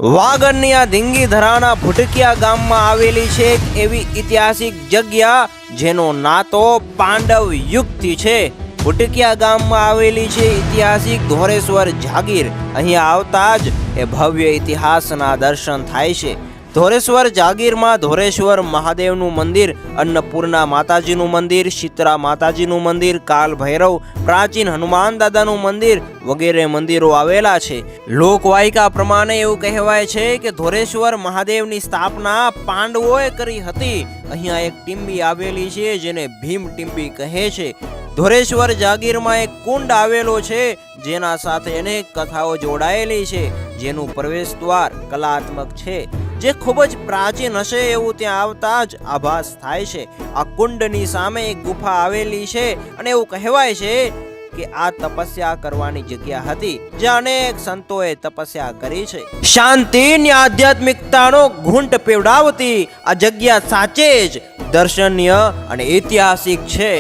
વાગડની આ ધીંગી ધરાના ભૂટકિયા ગામમાં આવેલી છે એક એવી ઐતિહાસિક જગ્યા જેનો નાતો પાંડવ યુગથી છે। ભૂટકિયા ગામમાં આવેલી છે ઐતિહાસિક ધોરેશ્વર જાગીર। અહીંયા આવતા જ એ ભવ્ય ઇતિહાસના દર્શન થાય છે। ધોરેશ્વર જાગીરમાં ધોરેશ્વર મહાદેવનું મંદિર, અન્નપૂર્ણા માતાજીનું મંદિર, શીતળા માતાજીનું મંદિર, કાલ ભૈરવ, પ્રાચીન હનુમાન દાદાનું મંદિર વગેરે મંદિરો આવેલા છે। લોકવાયકા પ્રમાણે એવું કહેવાય છે કે ધોરેશ્વર મહાદેવની સ્થાપના પાંડવોએ કરી હતી। અહીંયા એક ટીંબી આવેલી છે જેને ભીમ ટીંબી કહે છે। ધોરેશ્વર જાગીરમાં એક કુંડ આવેલો છે જેના સાથે અનેક કથાઓ જોડાયેલી છે, જેનું પ્રવેશ દ્વાર કલાત્મક છે જે ખૂબ જ પ્રાચીન હશે એવું ત્યાં આવતા જ આભાસ થાય છે। આ કુંડની સામે એક ગુફા આવેલી છે અને એવું કહેવાય છે કે આ તપસ્યા કરવાની જગ્યા હતી જ્યાં અનેક સંતોએ તપસ્યા કરી છે। શાંતિની આધ્યાત્મિકતાનો ઘૂંટ પીવડાવતી આ જગ્યા સાચે જ દર્શનીય અને ઐતિહાસિક છે।